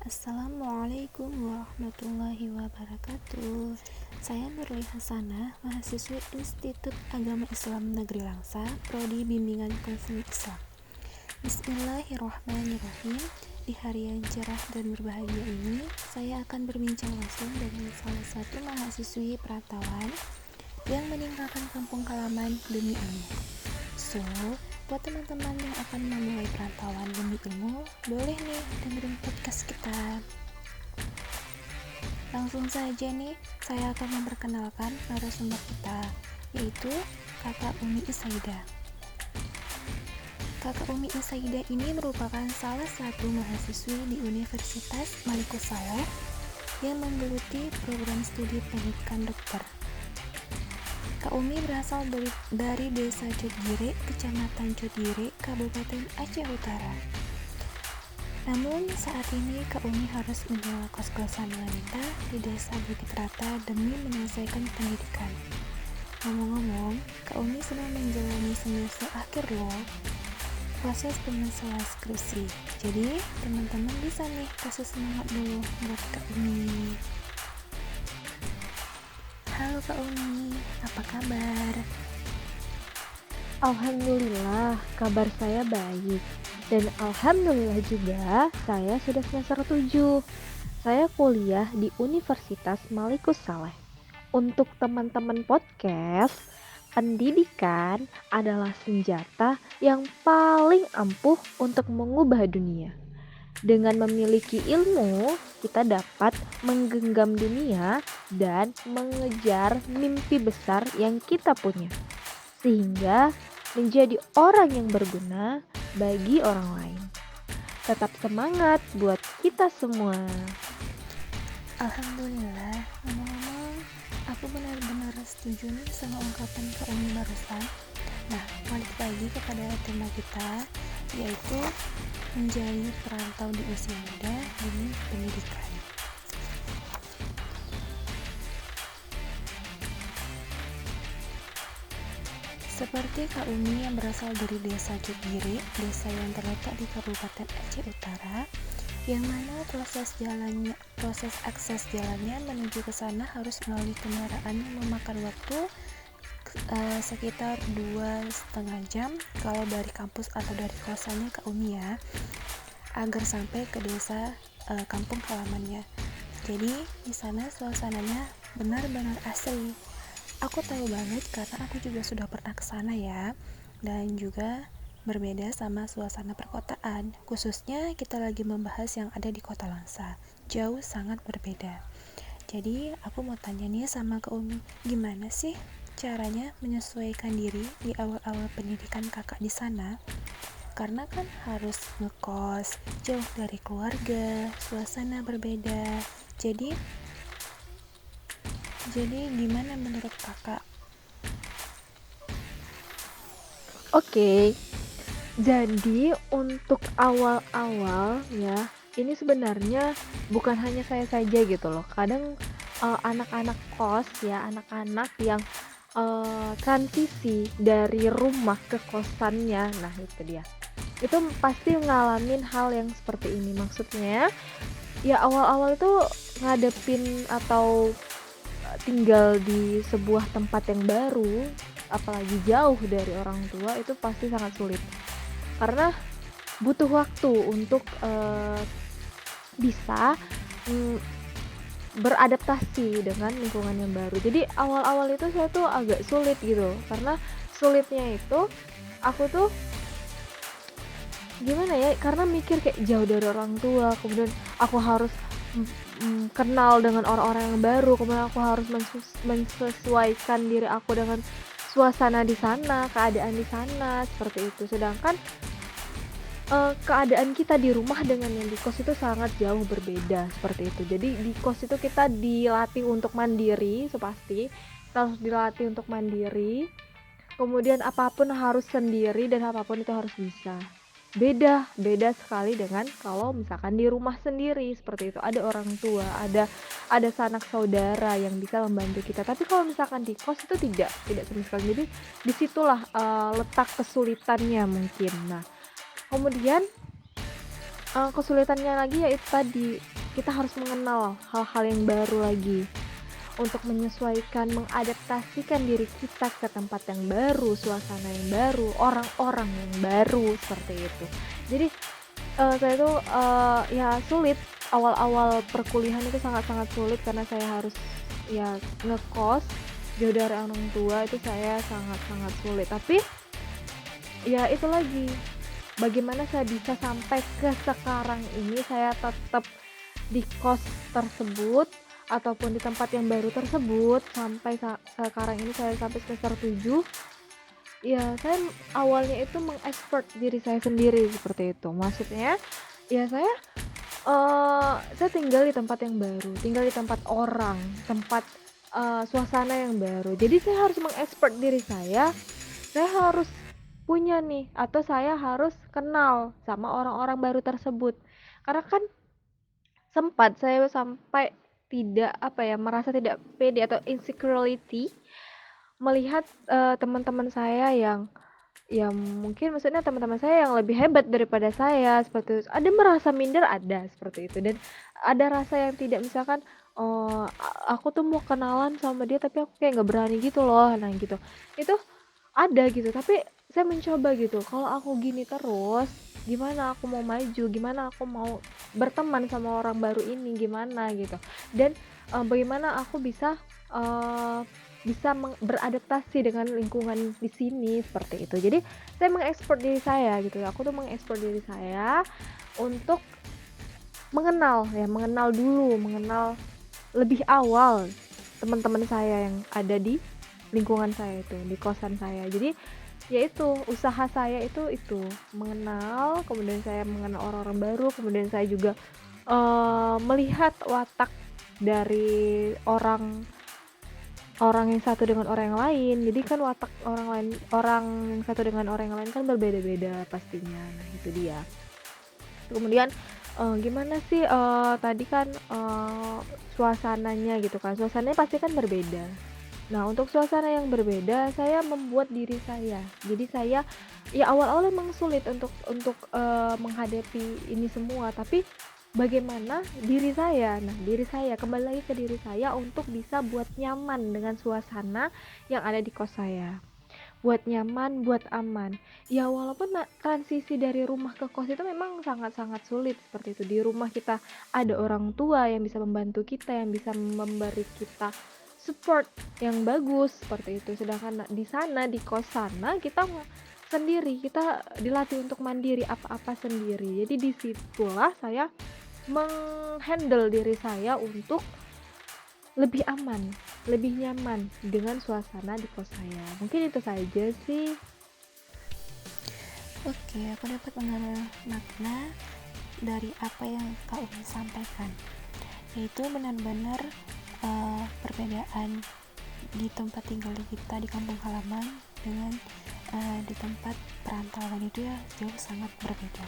Assalamualaikum warahmatullahi wabarakatuh. Saya Nurli Hasanah, mahasiswi Institut Agama Islam Negeri Langsa, Prodi Bimbingan Konseling Islam. Bismillahirrahmanirrahim. Di hari yang cerah dan berbahagia ini, saya akan berbincang langsung dengan salah satu mahasiswi perantauan yang meninggalkan kampung halaman demi ilmu. So, buat teman-teman yang akan memulai perantauan demi ilmu, boleh nih dengerin podcast kita. Langsung saja nih, saya akan memperkenalkan narasumber kita, yaitu Kakak Umi Isaida. Kakak Umi Isaida ini merupakan salah satu mahasiswi di Universitas Malikus Saleh yang menggeluti program studi pendidikan dokter. Kak Umi berasal dari Desa Cotgire, Kecamatan Cotgire, Kabupaten Aceh Utara. Namun saat ini Kak Umi harus menyewa kos-kosan wanita di Desa Bukit Rata demi menyelesaikan pendidikan. Ngomong-ngomong, Kak Umi sedang menjalani semester akhir loh, proses penyelesaian skripsi. Jadi teman-teman bisa nih kasih semangat dulu buat Kak Umi. Halo Kak Umi, apa kabar? Alhamdulillah, kabar saya baik. Dan alhamdulillah juga, saya sudah semester 7. Saya kuliah di Universitas Malikus Saleh. Untuk teman-teman podcast, pendidikan adalah senjata yang paling ampuh untuk mengubah dunia. Dengan memiliki ilmu, kita dapat menggenggam dunia dan mengejar mimpi besar yang kita punya, sehingga menjadi orang yang berguna bagi orang lain. Tetap semangat buat kita semua. Alhamdulillah, ngomong-ngomong, aku benar-benar setuju nih sama ungkapan Kak Umi barusan. Nah, balik lagi kepada tema kita, yaitu menjadi perantau di usia muda demi pendidikan. Seperti Kak Umi yang berasal dari Desa Cotgire, desa yang terletak di Kabupaten Aceh Utara, yang mana proses akses jalannya menuju ke sana harus melalui kendaraan yang memakan waktu sekitar 2,5 jam kalau dari kampus atau dari kosannya Kak Umi ya, agar sampai ke desa kampung halamannya. Jadi di sana suasananya benar-benar asri. Aku tahu banget karena aku juga sudah pernah ke sana ya, dan juga berbeda sama suasana perkotaan, khususnya kita lagi membahas yang ada di Kota Langsa. Jauh sangat berbeda. Jadi aku mau tanya nih sama Kak Umi, gimana sih caranya menyesuaikan diri di awal-awal pendidikan kakak di sana? Karena kan harus ngekos, jauh dari keluarga, suasana berbeda. Jadi gimana menurut kakak? Oke, jadi untuk awal-awal ya, ini sebenarnya bukan hanya saya saja gitu loh. Kadang anak-anak kos ya, anak-anak yang transisi dari rumah ke kosannya, nah itu dia. Itu pasti ngalamin hal yang seperti ini. Maksudnya, ya awal-awal itu ngadepin atau tinggal di sebuah tempat yang baru, apalagi jauh dari orang tua, itu pasti sangat sulit. Karena butuh waktu untuk bisa beradaptasi dengan lingkungan yang baru. Jadi awal-awal itu saya tuh agak sulit gitu, karena sulitnya itu aku tuh gimana ya, karena mikir kayak jauh dari orang tua, kemudian aku harus kenal dengan orang-orang yang baru, kemudian aku harus mensesuaikan diri aku dengan suasana di sana, keadaan di sana, seperti itu. Sedangkan keadaan kita di rumah dengan yang di kos itu sangat jauh berbeda, seperti itu. Jadi di kos itu kita dilatih untuk mandiri, pasti kita harus dilatih untuk mandiri, kemudian apapun harus sendiri dan apapun itu harus bisa. Beda sekali dengan kalau misalkan di rumah sendiri, seperti itu. Ada orang tua, ada sanak saudara yang bisa membantu kita. Tapi kalau misalkan di kos itu tidak sama sekali. Jadi disitulah letak kesulitannya mungkin. Nah, kemudian Kesulitannya lagi yaitu tadi, kita harus mengenal hal-hal yang baru lagi, untuk menyesuaikan, mengadaptasikan diri kita ke tempat yang baru, suasana yang baru, orang-orang yang baru, seperti itu. Jadi, saya tuh, ya sulit, awal-awal perkuliahan itu sangat-sangat sulit karena saya harus ya ngekos, jauh dari orang tua itu saya sangat-sangat sulit. Tapi, ya itu lagi, bagaimana saya bisa sampai ke sekarang ini saya tetap di kos tersebut ataupun di tempat yang baru tersebut sampai sekarang ini saya sampai semester 7. Ya saya awalnya itu mengekspor diri saya sendiri seperti itu. Maksudnya, ya saya tinggal di tempat yang baru, tinggal di tempat orang, tempat, suasana yang baru. Jadi saya harus mengekspor diri saya harus punya nih atau saya harus kenal sama orang-orang baru tersebut. Karena kan sempat saya sampai tidak, apa ya, merasa tidak pede atau insecurity melihat, teman-teman saya yang mungkin maksudnya teman-teman saya yang lebih hebat daripada saya, seperti itu. Ada merasa minder, ada, seperti itu. Dan ada rasa yang tidak, misalkan, aku tuh mau kenalan sama dia tapi aku kayak nggak berani gitu loh, nah gitu. Itu ada gitu, tapi saya mencoba gitu, kalau aku gini terus, gimana aku mau maju, gimana aku mau berteman sama orang baru ini, gimana gitu. Dan, bagaimana aku bisa beradaptasi dengan lingkungan di sini, seperti itu. Jadi, saya mengekspor diri saya gitu, aku tuh mengekspor diri saya untuk mengenal dulu, mengenal lebih awal teman-teman saya yang ada di lingkungan saya itu, di kosan saya. Jadi, yaitu usaha saya itu mengenal, kemudian saya mengenal orang-orang baru, kemudian saya juga, melihat watak dari orang orang yang satu dengan orang yang lain. Jadi kan watak orang yang satu dengan orang yang lain kan berbeda-beda pastinya. Nah, itu dia. Kemudian, gimana sih, tadi kan, suasananya gitu kan, suasananya pasti kan berbeda. Nah, untuk suasana yang berbeda, saya membuat diri saya. Jadi saya, ya awal-awal emang sulit untuk menghadapi ini semua, tapi bagaimana diri saya, kembali lagi ke diri saya untuk bisa buat nyaman dengan suasana yang ada di kos saya. Buat nyaman, buat aman. Ya walaupun transisi dari rumah ke kos itu memang sangat-sangat sulit seperti itu. Di rumah kita ada orang tua yang bisa membantu kita, yang bisa memberi kita support yang bagus seperti itu. Sedangkan di sana, di kos sana kita sendiri, kita dilatih untuk mandiri, apa-apa sendiri. Jadi disitulah saya menghandle diri saya untuk lebih aman, lebih nyaman dengan suasana di kos saya. Mungkin itu saja sih. Oke, aku dapat mengambil makna dari apa yang Kak Umi sampaikan, yaitu benar-benar perbedaan di tempat tinggal kita di kampung halaman dengan di tempat perantauan itu ya jauh sangat berbeda.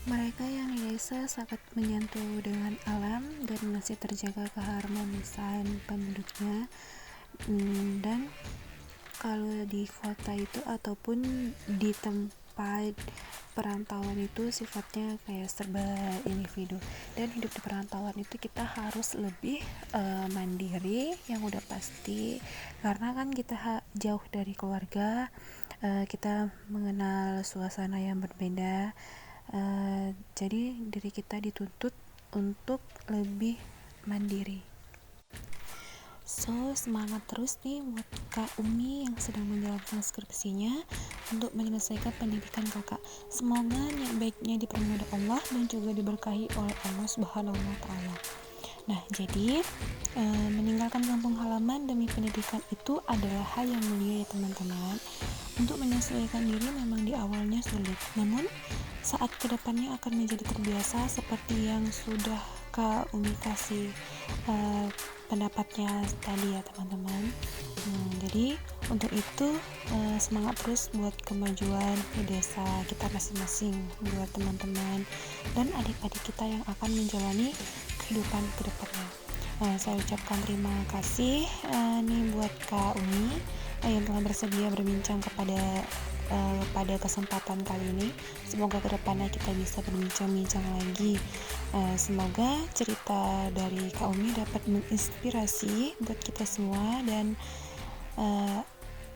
Mereka yang di desa sangat menyatu dengan alam dan masih terjaga keharmonisan penduduknya. Dan kalau di kota itu ataupun di tempat perantauan itu sifatnya kayak serba individu, dan hidup di perantauan itu kita harus lebih mandiri yang udah pasti, karena kan kita jauh dari keluarga, kita mengenal suasana yang berbeda, jadi diri kita dituntut untuk lebih mandiri. So, semangat terus nih buat Kak Umi yang sedang menjalankan skripsinya untuk menyelesaikan pendidikan kakak. Semoga niat baiknya dipermudah Allah dan juga diberkahi oleh Allah Subhanahu wa Ta'ala. Nah, jadi meninggalkan kampung halaman demi pendidikan itu adalah hal yang mulia ya teman-teman. Untuk menyesuaikan diri memang di awalnya sulit, namun saat kedepannya akan menjadi terbiasa seperti yang sudah Kak Umi kasih pendapatnya tadi ya teman-teman. Jadi untuk itu semangat terus buat kemajuan di desa kita masing-masing, buat teman-teman dan adik-adik kita yang akan menjalani kehidupan kedepannya. Saya ucapkan terima kasih nih buat Kak Umi yang telah bersedia berbincang pada kesempatan kali ini. Semoga kedepannya kita bisa berbincang-bincang lagi. Semoga cerita dari Kak Umi dapat menginspirasi buat kita semua, dan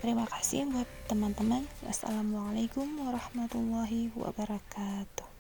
terima kasih buat teman-teman. Assalamualaikum warahmatullahi wabarakatuh.